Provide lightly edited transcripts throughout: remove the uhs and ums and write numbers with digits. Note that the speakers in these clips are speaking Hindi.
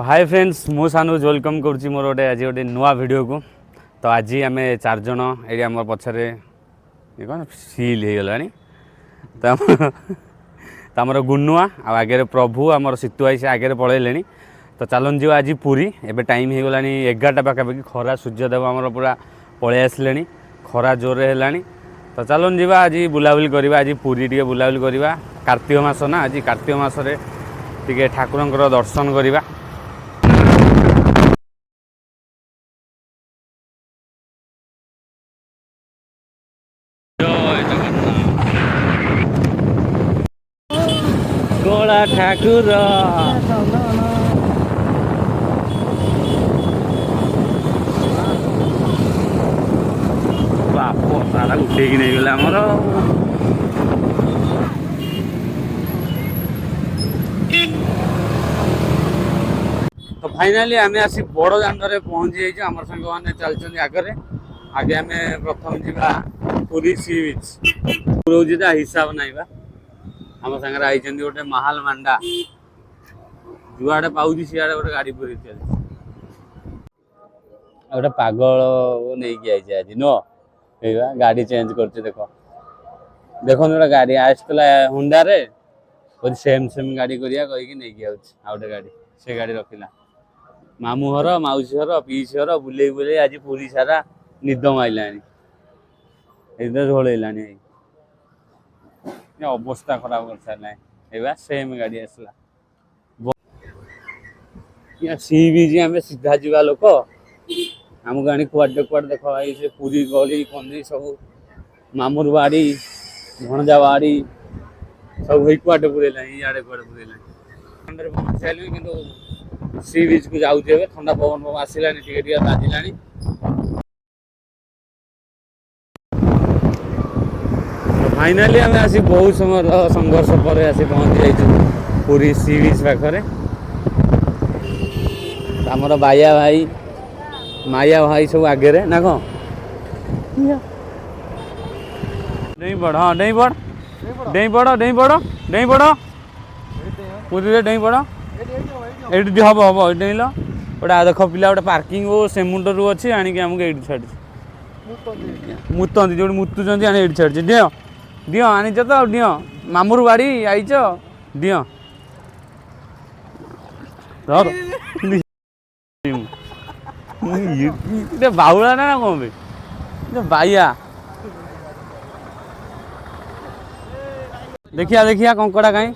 हाय फ्रेंड्स मु सानुज वेलकम करुँची मोर गोटे आज गोटे नुआ वीडियो को। तो आज आम 4 जन ये आम पछरे ये कौन सिल हो गला तो आमर गुनुआ आगे प्रभु आमर सीतु आई से आगे पलैले। तो चलन जी आज पुरी एबे टाइम हो गला 11टा पाखापाखि खरा सूर्यदेव आमर पूरा पलि आसले खरा जोर है। तो चलन जी आज बुलाबुली करवा आज पुरी टे बुलाबुली करवा कार्तिक मास ना आज कार्तिक मासरे टे ठाकुरंकर दर्शन करवा। गोला ठाकुर बाप सारा उठे नहीं गला आमर। तो फाइनाली आम आसी बड़ दाण्ड पहुँची जाइए। आम सांग मैंने चलते आगे आगे आम प्रथम जा पुरी सी बीच हिसाब नाई आम सागर आई गोटे महाल मांडा जुआड़े पाँच सियाड़े गोटे गाड़ी पूरी चलती गोटे पागल नहीं आज नुह गाड़ी चेंज कर देख देख गोटे गाड़ी आसला हुंडा रे सेम सेम गाड़ी करिया कहीकि नहीं गोटे गाड़ी से गाड़ी रखिला मामू घर मौसी घर पीसी घर बुले बुले आज पूरी सारा निद माइला झोल अवस्था खराब कर सारा सेम गाड़ी आसला सी बीच आम सीधा जा लोक आमको आनी कुआडे कुआडे देख भाई से पूरी गली कंदी सब मामूर बाड़ी भणजा बाड़ी सब वही कुआडे पुरेला इे कुआडे पुरेला पहुँच सारे कि सी बीच को जाऊे ठंडा पवन पवन आसला बाजिला। फाइनाली आम आसी बहुत समय संघर्ष पर आसी पहुँची जाइए पूरी सी बीच पाखे। आमर बाया भाई माया भाई सब आगे ना कौन नहीं पड़ हाँ नहीं पड़ नहीं पड़ नहीं पड़ नहीं पड़ पूरी नहीं पड़ ये हम हम ये गोटे देख पिला गोटे पार्किंग वो से मुंडर अच्छी आणिक आमको ये छाड़ी मुतंती जो मुतुंट आने ये छाड़ी दियो दियो आनीच तो दियो मामूर बाड़ी आईच दियो बाउला ना कौन बे बाइया देखिया देखिया कंकड़ा कहीं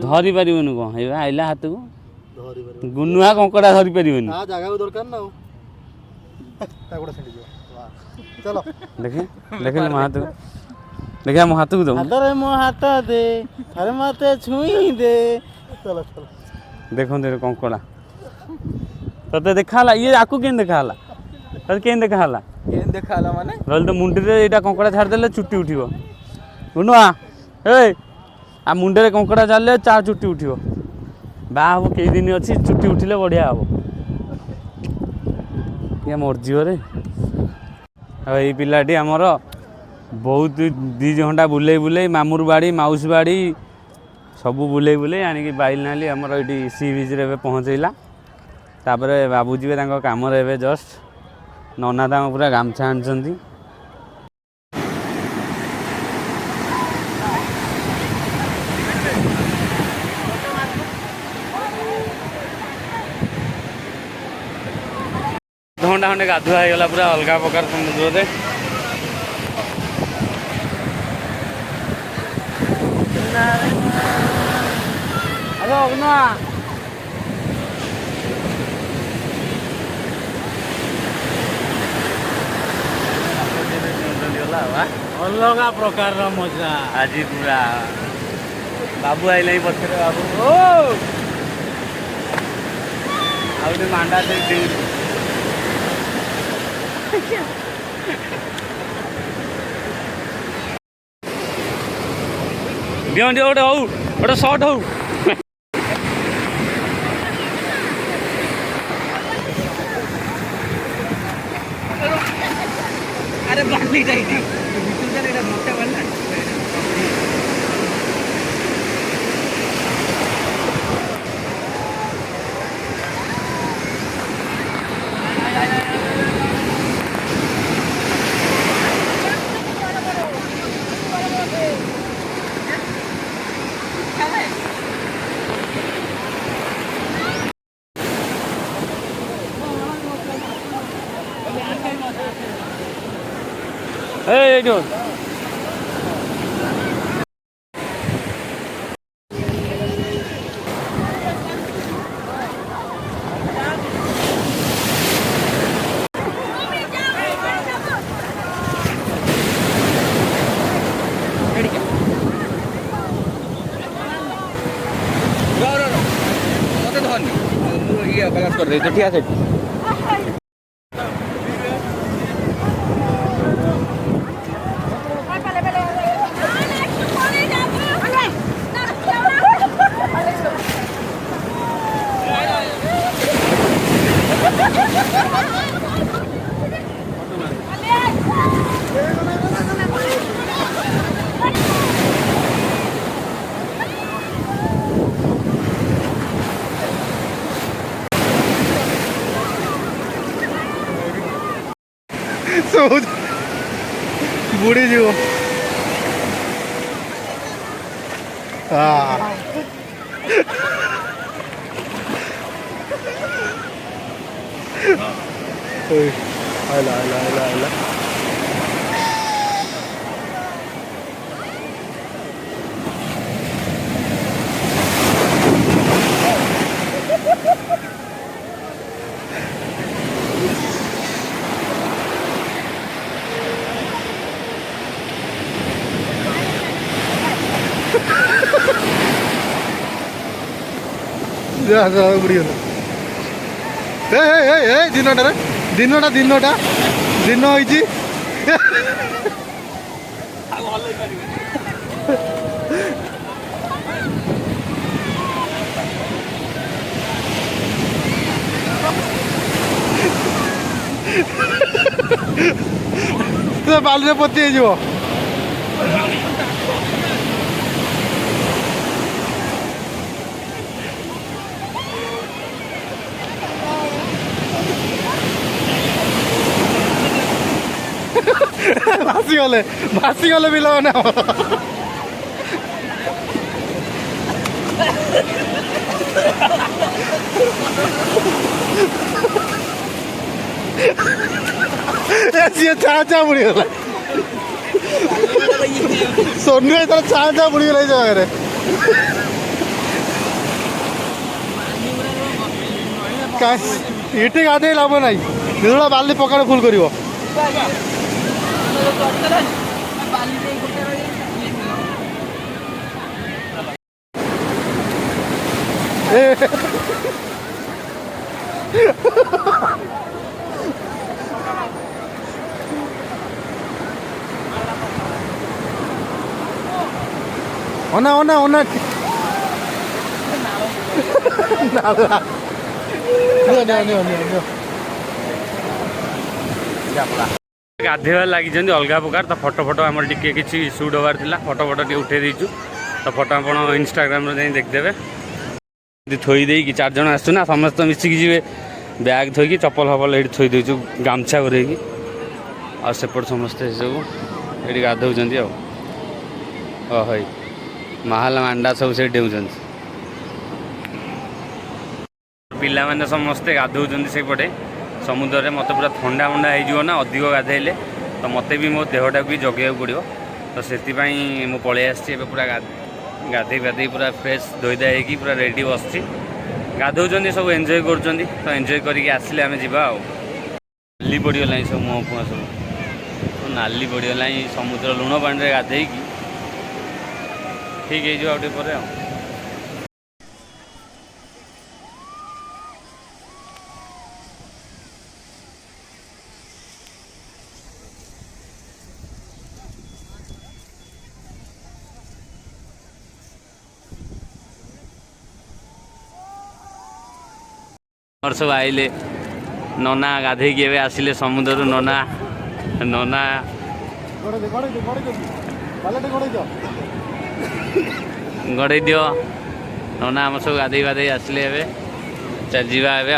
धरी पारिबुनि कौन है आइला हाथ को गुनुआ कंकड़ा धरी पारिबुनि देखे देखे मो हाथ को देखिए मो हाथ को दो मो हाथ दे थारे मते छुई दे चलो चलो देखो दे कंकड़ा तते देखाला ये आकु केन देखाला तते केन देखाला माने रहल तो मुंडी रे एटा कंकड़ा छाड़ देले चुट्टी उठिबो गुनुआ ए आ मुंडे रे कंकड़ा जाले चार चुट्टी उठिबो बा हो कई दिन अछि चुट्टी उठिले बढ़िया हो ये मर्जी रे। ये पिलाटी आमर बहुत 2 घंटा बुले बुले मामूर बाड़ी माउस बाड़ी सबू बुले बुले आनिक बाइल आमर ये सी बीच रे पहुँचेला। तापर बाबूजी काम जस्ट नना तक पूरा गामछा आनी घंटा खंडे गाधुआ होगा पूरा अलग प्रकार समुद्र अलग प्रकार मजा आज पूरा बाबू आइले पछे बाबू आउटे मांडा दे दियो दियो गोटे हौ गोटे सर्ट हौ अरे बाली जाइए मोटा वाला এইটো ମତେ ଧରନି ମୁଁ ଇଏ ବାଲାନ୍ସ କରିଦେବି ତ ଠିଆ ସେଠି ବୁଡ଼ି ଯିବ ଆଇଲା ଆଇଲା ଆଇଲା ଆଇଲା ବୁଡ଼ିଗଲା ଦିନଟାରେ ଦିନଟା ଦିନ ହେଇଛି ବାଲିରେ ପୋତି ହେଇଯିବ ଭାସିଗଲେ ପିଲାମାନେ ସିଏ ଚା ବୁଡ଼ିଗଲା ସୋନୁ ତାର ଚା ବୁଡ଼ିଗଲା ଏଇ ଜାଗାରେ ଏଠି ଗାଧେଇ ଲାଭ ନାହିଁ ଯେତେବେଳେ ବାଲି ପକାରେ ଫୁଲ କରିବ ଅନା ଅନା ଅନା ଗାଧେଇବାରେ ଲାଗିଛନ୍ତି ଅଲଗା ପ୍ରକାର ତ ଫଟୋ ଆମର ଟିକେ କିଛି ସୁଟ୍ ହେବାର ଥିଲା ଫଟୋ ଟିକେ ଉଠେଇ ଦେଇଛୁ ତ ଫଟୋ ଆପଣ ଇନଷ୍ଟାଗ୍ରାମରେ ଯାଇ ଦେଖିଦେବେ ଥୋଇ ଦେଇକି 4 ଜଣ ଆସୁଛୁ ନା ସମସ୍ତେ ମିଶିକି ଯିବେ ବ୍ୟାଗ୍ ଥୋଇକି ଚପଲ ଫପଲ ଏଇଠି ଥୋଇ ଦେଉଛୁ ଗାମଛା ଘୋରେଇକି ଆଉ ସେପଟେ ସମସ୍ତେ ସବୁ ଏଇଠି ଗାଧଉଛନ୍ତି ଆଉ ହଇ ମାହାଲ ମାଣ୍ଡା ସବୁ ସେଇଠି ଡେଉଁଛନ୍ତି ପିଲାମାନେ ସମସ୍ତେ ଗାଧଉଛନ୍ତି ସେଇପଟେ ସମୁଦ୍ରରେ ମୋତେ ପୁରା ଥଣ୍ଡା ହେଇଯିବ ନା ଅଧିକ ଗାଧେଇଲେ ତ ମୋତେ ବି ମୋ ଦେହଟାକୁ ବି ଜଗିବାକୁ ପଡ଼ିବ ତ ସେଥିପାଇଁ ମୁଁ ପଳେଇ ଆସିଛି ଏବେ ପୁରା ଗାଧେଇ ପୁରା ଫ୍ରେଶ୍ ଧୋଇଧା ହେଇକି ପୁରା ରେଡ଼ି ବସିଛି ଗାଧଉଛନ୍ତି ସବୁ ଏନ୍ଜୟ କରୁଛନ୍ତି ତ ଏନ୍ଜୟ କରିକି ଆସିଲେ ଆମେ ଯିବା ଆଉ ନାଲି ପଡ଼ିଗଲାଣି ସବୁ ମୁହଁ ଫୁଆଁ ସବୁ ନାଲି ପଡ଼ିଗଲାଣି ସମୁଦ୍ର ଲୁଣ ପାଣିରେ ଗାଧେଇକି ଠିକ୍ ହେଇଯିବ ଆଉ ଟିକେ ପରେ ଆଉ सब आइले नना गाधेकी एवं आसिले समुद्र नना नना गड़े दियो नना आम सब गाधे गाधे आसिले चल जावा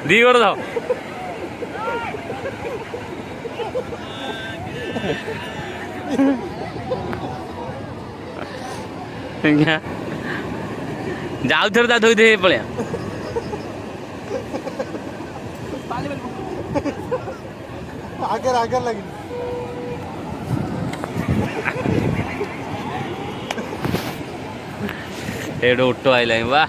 दी गोड़ दाओ ଯାଉ ଥରେ ତା ଧୋଇ ଦେଇ ପଳେଇଆ ଆଗରେ ଆଗରେ ଲାଗିନି ଏଇଠି ଅଟୋ ଆଇଲାଣି ବା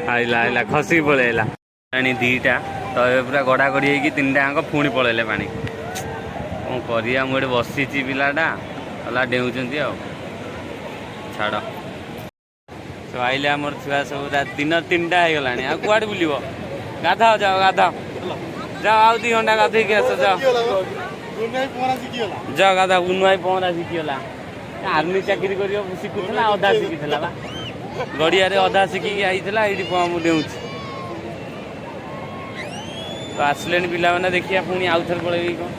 ଆଇଲା ଆଇଲା ଖସିକି ପଳେଇଲା ପାଣି ଦିଟା ତ ଏବେ ପୁରା ଗଡ଼ା ଗଡ଼ି ହେଇକି ତିନିଟା ଯାକ ପୁଣି ପଳେଇଲେ ପାଣି କ'ଣ କରିବା ମୁଁ ଏଠି ବସିଛି ପିଲାଟା ହେଲା ଡେଉଁଛନ୍ତି ଆଉ ଛାଡ଼ ତ ଆଇଲେ ଆମର ଛୁଆ ସବୁ ଦିନ 3ଟା ହେଇଗଲାଣି ଆଉ କୁଆଡ଼େ ବୁଲିବ ଗାଧାଅ ଯାଅ ଗାଧାଅ ଯାଅ ଆଉ 2 ଘଣ୍ଟା ଗାଧେଇକି ଆସ ଯାଅ ଯାଅ ଗାଧା ଉନ୍ନୁଆଇ ପହଁରା ଶିଖିଗଲା ଆର୍ମି ଚାକିରି କରିବ ଶିଖୁଥିଲା ଅଧା ଶିଖିଥିଲା ବା ଗଡ଼ିଆରେ ଅଧା ଶିଖିକି ଆଇଥିଲା ଏଇଠି ମୁଁ ଡେଉଁଛି ତ ଆସିଲେଣି ପିଲାମାନେ ଦେଖିବା ପୁଣି ଆଉଥରେ ପଳେଇବି କ'ଣ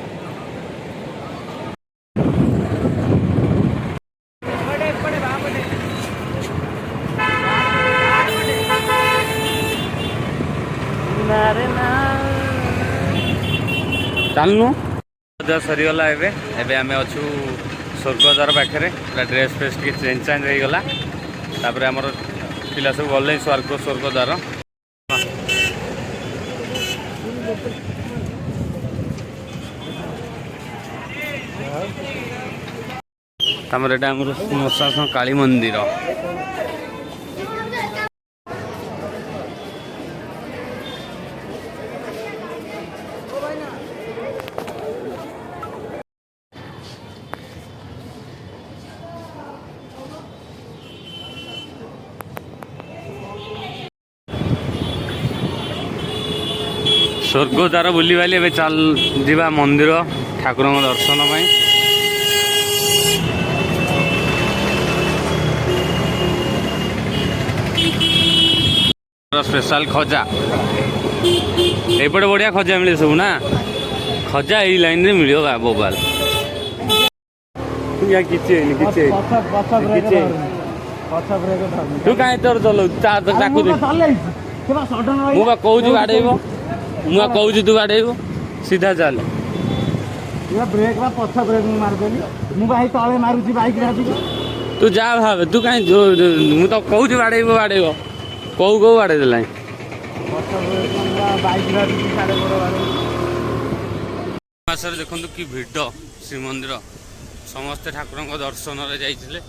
ଚାଲୁନୁ ସରିଗଲା ଏବେ ଏବେ ଆମେ ଅଛୁ ସ୍ୱର୍ଗଦ୍ୱାର ପାଖରେ ଡ୍ରେସ୍ ଫ୍ରେସ୍ ଟିକେ ଚେଞ୍ଜ ଚାଞ୍ଜ ହେଇଗଲା ତାପରେ ଆମର ପିଲା ସବୁ ଗଲେ ସ୍ୱର୍ଗଦ୍ୱାର ତାପରେ ଏଇଟା ଆମର ମଶାସନ କାଳୀ ମନ୍ଦିର ସ୍ୱର୍ଗଦ୍ୱାର ବୁଲିବାଲି ଏବେ ଯିବା ମନ୍ଦିର ଠାକୁରଙ୍କ ଦର୍ଶନ ପାଇଁ ସ୍ପେଶାଲ ଖଜା ଏପଟେ ବଢ଼ିଆ ଖଜା ମିଳେ ସବୁ ନା ଖଜା ଏଇ ଲାଇନରେ ମିଳିବ ବୋବାଲ କିଛି ହେଇନି କିଛି ତୁ କାହିଁ ତୋର ଚଲଉଛୁ ତାକୁ ମୁଁ ବା କହୁଛି ବାଡ଼େଇବ ମୁଁ ବା କହୁଛି ତୁ ବାଡ଼େଇବ ସିଧା ଚାଲ ବ୍ରେକ୍ ବା ପଛ ବ୍ରେକ୍ ମୁଁ ମାରିଦେଲି ମୁଁ ଭାଇ ତଳେ ମାରୁଛି ବାଇକ୍ ଭାବିକି ତୁ ଯାହା ଭାବେ ତୁ କାହିଁ ମୁଁ ତ କହୁଛି ବାଡ଼େଇବ ବାଡ଼େଇବ କୋଉ ବାଡ଼େଇ ଦେଲାଣି ମାସରେ ଦେଖନ୍ତୁ କି ଭିଡ଼ ଶ୍ରୀମନ୍ଦିର ସମସ୍ତେ ଠାକୁରଙ୍କ ଦର୍ଶନରେ ଯାଇଥିଲେ